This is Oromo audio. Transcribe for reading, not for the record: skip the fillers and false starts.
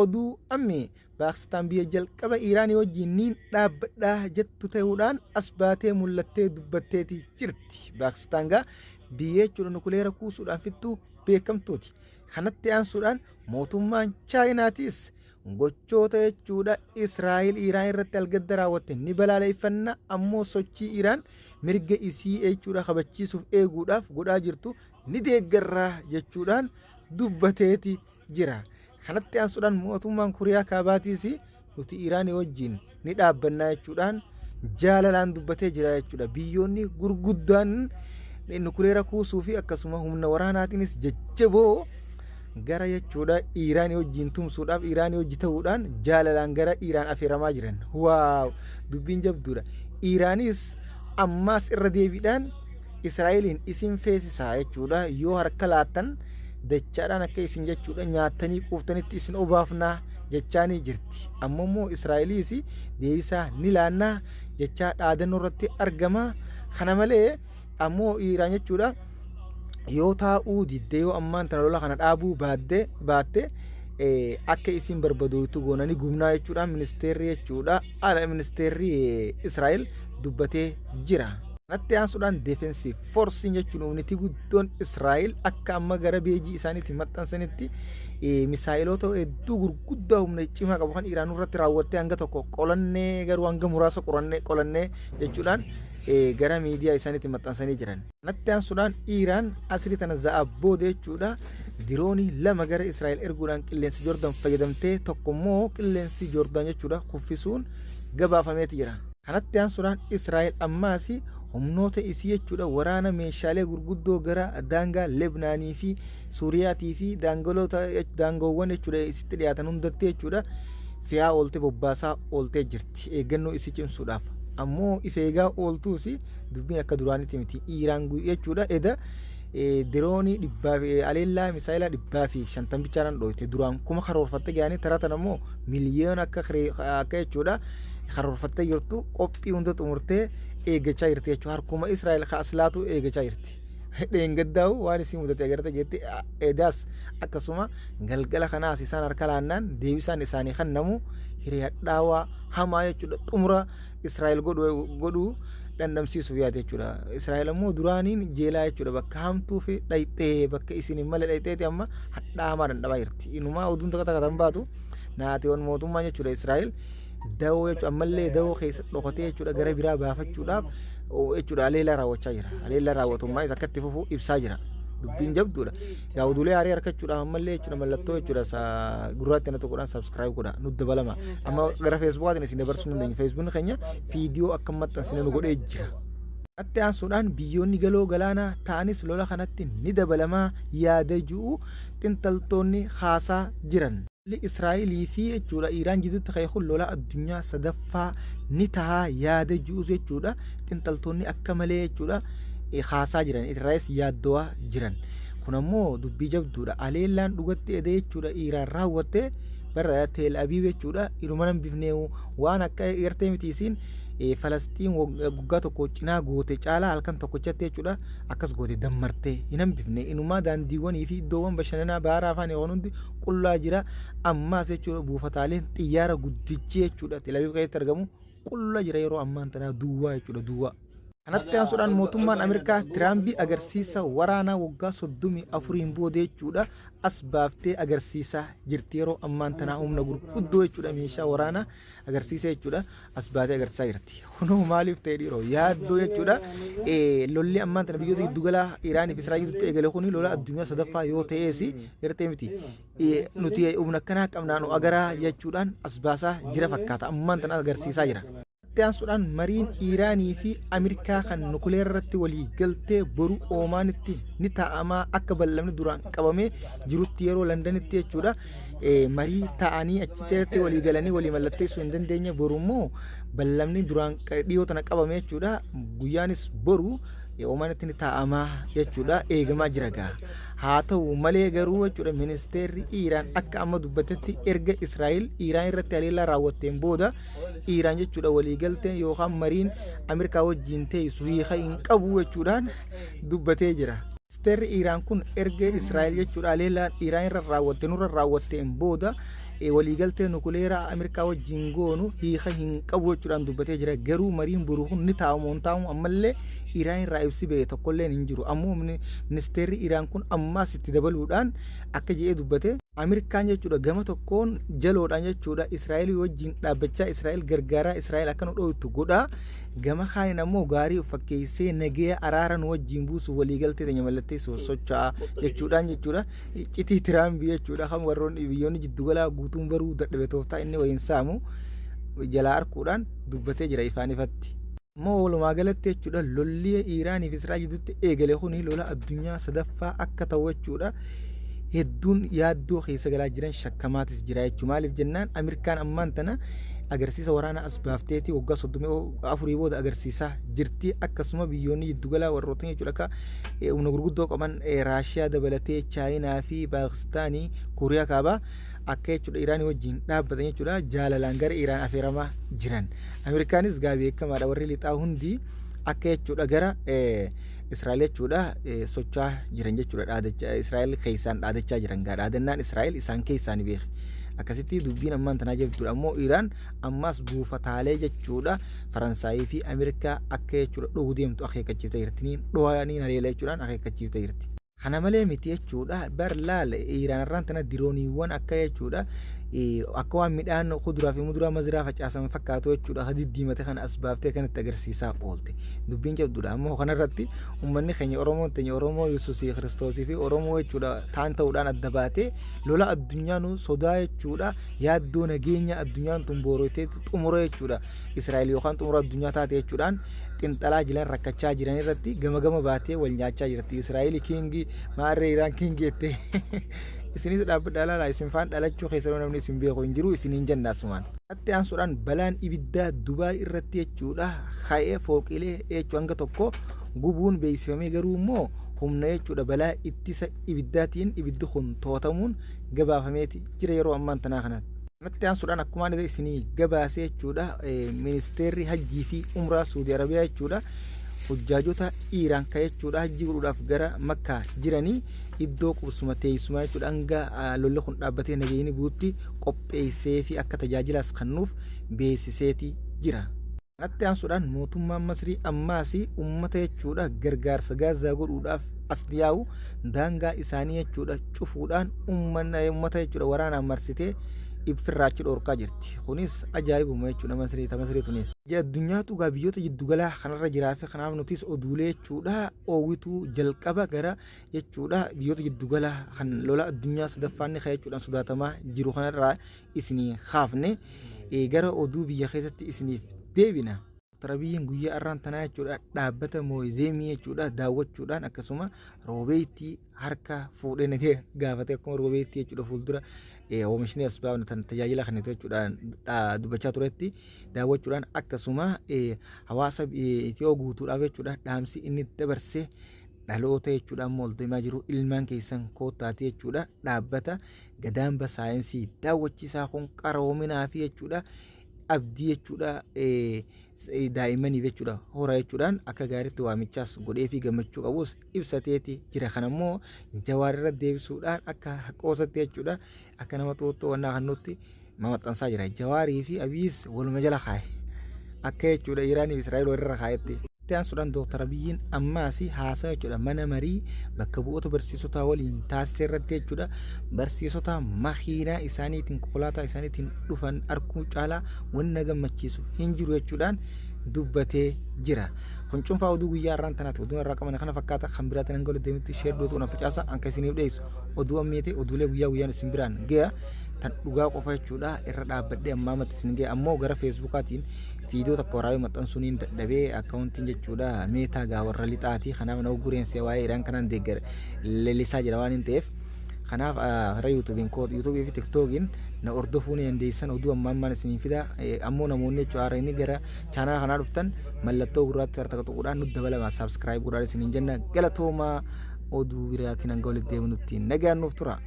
oduu ammi Paakistaan biyya jalqaba Iiraanii wajjin niin dhaabbadhaa jettu ta'uudhaan as baatee mul'attee dubbatteeti jirti. Paakistaan gaa biyya jechuudha nukuleera kuusuudhaan fittuu beekamtuuti. Kanatti aansuudhaan mootummaan Chaayinaatiis gochoota jechuudha Israa'el Iiraan irratti algadda raawwatte ni balaaleffanna, ammoo sochii Iiraan mirga isii jechuudha kabachiisuuf eeguudhaaf godhaa jirtu ni deeggarraa jechuudhaan dubbateeti jira. Kanatti aansuudhaan mootummaan Kuriyaa Kaabaatiis nuti Iiraanii wajjin ni dhaabbannaa jechuudhaan jaalalaan dubbatee jira jechuudha. Biyyoonni gurguddaan nukuleera kuusuu fi akkasuma humna waraanaatiinis jajjaboo gara jechuudha Iiraanii wajjin tumsuudhaaf Iiraanii wajji ta'uudhaan jaalalaan gara Iiraan afeeramaa jiran. Waaw, dubbiin jabduudha. Iiraanis ammaas irra deebiidhaan Israa'eliin isin feesisaa jechuudha, yoo harka laattan dachaadhaan akka isin jechuudha nyaatanii quuftanitti isin obaafnaa jechaanii jirti. Ammoo Israa'eliis deebisaa ni laannaa jechaa dhaadannoo irratti argama. Kana malee ammoo Iiraan jechuudha yoo taa'uu diddee yoo ammaan tana lola kana dhaabuu baatte akka isin barbadootu goonanii gumnaa jechuudha ministeerri jechuudha ministeerri Israa'el dubbatee jira. Kanatti aansuudhaan defensive force jechuun humniti guddoon Israa'el akka amma gara beejii isaaniitti maxxansanitti misaa'ilota hedduu gurguddaa humna cimaa qabu kan Iiraan irratti raawwattee hanga tokko qolannee garuu hanga muraasa qolannee jechuudhaan gara miidiyaa isaaniitti maxxansanii jiran. Kanatti aansuudhaan Iiraan asirri tana za'a booda jechuudha diroonii 2 gara Israa'el erguudhaan qilleensi Joordaan fayyadamtee tokkommoo qilleensi Joordaan jechuudha kuffisuun gabaafameeti jira. Kanatti aansuudhaan Israa'el ammaas humnoota isii jechuudha waraana meeshaalee gurguddoo gara daangaa Lebnaanii fi Suuriyaatii fi daangoowwan jechuudha isitti dhiyaatan hundatti jechuudha fe'aa oolte bobbaasaa ooltee jirti eeggannoo isii cimsuudhaaf. Ammoo if eegaa ooltuus dubbiin akka duraanitti miti. Iiraan jechuudha eda diroonii dhibbaa fi aleellaa misaayilaa 150 bichaadhaan dhooyte duraan kuma karoorfatte gaanii taratan ammoo miliyoona akka jechuudha karoorfattee jirtu qophii hunda xumurtee eeggachaa jirti jechuudha. Harkuma Israa'el kaaslaatu eeggachaa jirti. Dheengaddaa'u waan isin mudate agartee jetti edaas akkasuma galgala kanaas isaan harka laannaan deebisaan isaanii kan namu hiriyaadhaawaa hamaa jechuudha xumura Israa'el godhuu dandamsiisuuf yaate jechuudha. Israa'el ammoo duraaniin jeelaa jechuudha bakka hamtuu fi dhayxee bakka isin malee dhayxeeti amma hadhaamaa dandhabaa jirti. Inumaa oduun takka baatu naatiiwwan mootummaa jechuudha Israa'el dawoo jechuudha ammallee dawoo keessa dhokatee jechuudha gara biraa baafachuudhaaf jechuudha aleellaa raawwachaa jira. Aleellaa raawwatummaa isa akkatti fufuu ibsaa jira. Dubbiin jabduudha. Gaawudulee aarii harkachuudhaaf ammallee jechuudha mallattoo jechuudha gurraatti na tokkodhaan subscribe godha nu dabalama. Amma gara feesbuukaatiin isin dabarsuu dandeenya. Feesbuukni keenya viidiyoo akka maxxansine nu godhee jira. Kanatti aansuudhaan biyyoonni galoo galaanaa ta'anis lola kanatti ni dabalamaa yaada ji'u xinxaltoonni haasaa jiran. Israa'elii fi jechuudha Iiraan jidduutti ka'ee lola addunyaa sadaffaa ni ta'a yaada ji'u jechuudha xinxaltoonni akka malee jechuudha haasaa jiran irraas yaaddoo jiran. Kun ammoo dubbii jabduudha. Aleellaan dhugatti edee jechuudha Iiraan raawwatte bara Teel Abiib jechuudha iluma nan bifnee waan akka eertee mitiisiin Falastiin guggaa tokko cinaa goote caalaa halkan tokkochatti jechuudha akkas goote dammartee hin hambifne inumaa daandiiwwanii fi iddoowwan bashannanaa baaraa afaan waan hundi qullaa jira. Ammaas jechuudha buufataaleen xiyyaara guddichi jechuudha Teel Abiib keessatti argamu qullaa jira yeroo ammaan tanaa duwwaa jechuudha duwwaa. Kanatti aansuudhaan mootummaan Ameerikaa Tiraambii agarsiisa waraanaa waggaa 34 booda jechuudha as baaftee agarsiisaa jirti. Yeroo ammaan tanaa humna gurguddoo jechuudha meeshaa waraanaa agarsiisa jechuudha as baatee agarsiisaa jirti. Kunoo maaliif ta'e dhiiroo yaaddoo jechuudha lolli ammaan tana biyyoota giddugala Iraanii fi Israa'el gidduutti eegale kuni lola addunyaa sadaffaa yoo ta'es ertee miti nuti humna akkanaa qabnaan agaraa jechuudhaan as baasaa jira fakkaata ammaan tana agarsiisaa jira. Aansuudhaan mariin Iiraanii fi Ameerikaa kan nukuleera irratti walii galtee boru Oomaanitti ni taa'amaa akka bal'amni duraan qabamee jirutti yeroo Londanitti jechuudha marii ta'anii achitti walii galanii walii mallatteessuu hin dandeenye boru immoo bal'amni duraan dhiyoo tana qabame jechuudha guyyaanis boru Oomaanitti ni taa'amaa jechuudha eegamaa jira gaa. Haa ta'u malee garuu jechuudha ministeerri Iiraan akka amma dubbatetti erga Israa'el Iiraan irratti aleellaa raawwatteen booda Iiraan jechuudha waliigalteen yookaan mariin Ameerikaa wajjin teessu hiika hin qabu jechuudhaan dubbatee jira. Ministeerri Iiraan kun erga Israa'el jechuudha aleellaa Iiraan irra raawwatteen booda waliigaltee nukuleeraa Ameerikaa wajjin goonu hiika hin qabu jechuudhaan dubbatee jira. Garuu mariin buruu kun ni taa'amu hin taa'amu ammallee Iraan irraa ibsi ba'e tokkolleen hin jiru. Ammoo ministeerri Iraan kun ammaas itti dabaluudhaan akka jedhee dubbate Ameerikaan jechuudha gama tokkoon jaloodhaan jechuudha Israa'el wajjin dhaabbachaa Israa'el gargaaraa Israa'el akka nu dhoowwitu godhaa. Gama kaaniin ammoo gaarii fakkeessee nagaya araara nu wajjin buusu waliigaltee teenya mallattee socho'aa jechuudhaan jechuudha. Citii Tiraambii jechuudha kan warroonni biyyoonni jiddugalaa guutuun baruu dadhabe tooftaa inni wayiin saamu jalaa arkuudhaan dubbatee jira ifaan ifatti. Moo walumaa galatti jechuudha lolli Iraanii fi Israa'el gidduutti eegale kuni lola addunyaa sadaffaa akka ta'u jechuudha. Hedduun yaaddoo keessa galaa jiran shakkamaatis jira jechuudha. Maaliif jennaan Ameerikaan ammaan tana agarsiisa waraana as baafteeti waggaa 34 booda agarsiisaa jirti. Akkasuma biyyoonni jiddugalaa warrootni jechuudha akka humna gurguddoo qaban Raashiyaa dabalatee Chaayinaa fi Paakistaanii Kooriyaa kaabaa akka jechuudha Iraanii wajjin dhaabbatan jechuudha jaalalaan gara Iraan afeeramaa jiran. Ameerikaanis gaabii beekamaadha warri lixaa hundi akka jechuudha gara Israa'el jechuudha socho'aa jiran jechuudha dhaadachaa Israa'el keessaan dhaadachaa jiran dhaadannaan Israa'el isaan keessaan beek. Akkasitti dubbiin ammaan tanaa jirtudha. Ammoo Iraan ammas buufataalee jechuudha Faransaayii fi Ameerikaa akka jechuudha dhuguu deemtu akeekkachiiftee jirti. Dho'anii haleela jechuudhaan akeekkachiiftee jirti. Kana malee miti jechuudha bar laal Iraan irraan tana dirooniiwwan akka jechuudha akka waan midhaan kuduraa fi muduraa maziraa facaasan fakkaatu jechuudha hadiddiimate kana as baaftee kanatti agarsiisaa oolte. Dubbiin jabduudha. Ammoo kanarratti uummanni keenya Oromoon teenya Oromoo Yesuus Kiristoosii fi Oromoo jechuudha taan ta'uudhaan adda baatee lola addunyaa nu sodaa jechuudha yaaddoo nageenya addunyaan tun boorotee xumura jechuudha Israa'el yookaan xumura addunyaa taate jechuudhaan xinxalaa jiran rakkachaa jiran irratti gama baatee wal nyaachaa jirti. Israa'el kiingii maarree Iraan kiingii jettee isinis dhaabbadhaa laalaa isin faan dhalachuu keessa namni isin beeku hin jiru isiniin jennaasumaan. Atti aansuudhaan balaan ibiddaa Dubaay irratti jechuudha ka'ee fooqilee jechuu hanga tokko gubuun beeksifamee garuu immoo humna jechuudha balaa ittisa ibiddaatiin ibiddi kun to'atamuun gabaafameeti jira yeroo ammaan tanaa kanatti. Atti aansuudhaan akkuma isinii gabaasee jechuudha ministeerri hajjii fi umraa Suudii Arabiyaa jechuudha hujjaajota Iraan ka'ee jechuudha hajjii godhuudhaaf gara Makkaa jiranii iddoo qubsuma teessuma jechuudha hanga lolli kun dhaabbatee nageenyi buutti qopheessee fi akka tajaajilaas kennuuf beeksiseeti jira. Atti aansuudhaan mootummaan Masrii ammaas uummata jechuudha gargaarsa gaazaa godhuudhaaf as dhiyaa'u daangaa isaanii jechuudha cufuudhaan uummata jechuudha waraanaan marsitee ibfirraachi dhorkaa jirti. Kunis ajaa'ibuma jechuudha Masrii tunis. Addunyaatu gaa biyyoota jiddugalaa kanarra jiraa fi kanaaf nutis oduulee jechuudha oowwituu jalqaba gara jechuudha biyyoota jiddugalaa kan lola addunyaa sadaffaanni ka'ee jechuudhaan sodaatamaa jiru kanarraa isinii kaafne gara oduu biyya keessatti isiniif deebina. Tarabiyyiin guyyaa irraan tanaa jechuudha dhaabbata moozeemii jechuudha daawwachuudhaan akkasuma roobeetti harka fuudhee nagee gaafate akkuma roobeetti jechuudha fuuldura oomishni asbaabni tajaajila kanneetu jechuudhaan dubbachaa turetti daawwachuudhaan akkasuma hawaasa Itiyoo guutuudhaaf jechuudha dhaamsi inni dabarsee dhaloota jechuudhaan mooldeemaa jiru ilmaan keessan kootaati jechuudha dhaabbata gadaamba saayinsii daawwachiisaa kun qaroominaa fi jechuudha abdii jechuudha daa'immaniif jechuudha hora jechuudhaan akka gaariitti waamichaas godhee fi gammachuu qabus ibsateeti jira. Kanammoo Jawaar deebisuudhaan akka qoosatti jechuudha akka nama xooxxoo wannaa kannutti maxxansaa jira. Jawaarii fi Abiis waluma jala kaa'e akka jechuudha Iraanii fi Israa'el walirra kaa'etti. Aansuudhaan Dooktar Abiyyiin ammaas haasaa jechuudha mana marii bakka bu'oota barsiisota waliin taasisee irratti jechuudha barsiisota makiinaa isaaniitiin konkolaataa isaaniitiin dhufan arguu caalaa wanna gammachiisu hin jiru jechuudhaan dubbatee jira. Kun cuunfaa oduu guyyaa irraan tanaati. Oduu irraa qaban kana fakkaata kan biraatti nan gola deemti sheer dootu na facaasa anka isiniif dhiyeessu oduu ammeete oduulee guyyaan isin biraan gaya tan dhugaa qofa jechuudha irra dhaabbadhee ammaa matti isin gaya ammoo gara feesbuukaatiin viidiyoo takka waraabee maxxansuuniin dadhabee akkaawuntiin jechuudha meetaa gaa warra lixaatii kanaaf na uggureense waa'ee Iraan kanaan deeggar leellisaa jira waan hin ta'eef kanaaf gara yuutuubii fi tiktookiin na ordofuun dandeessan oduu ammaan isiniin fida ammoo namoonni jechuudha inni gara chaanala kanaa dhuftan mallattoo gurraatti harka tuquudhaan nutti dabalama saabskiraayib godhaa isiniin jenna galatoomaa oduu biraatiin hanga walitti deebinutti nagaan nuuf tura.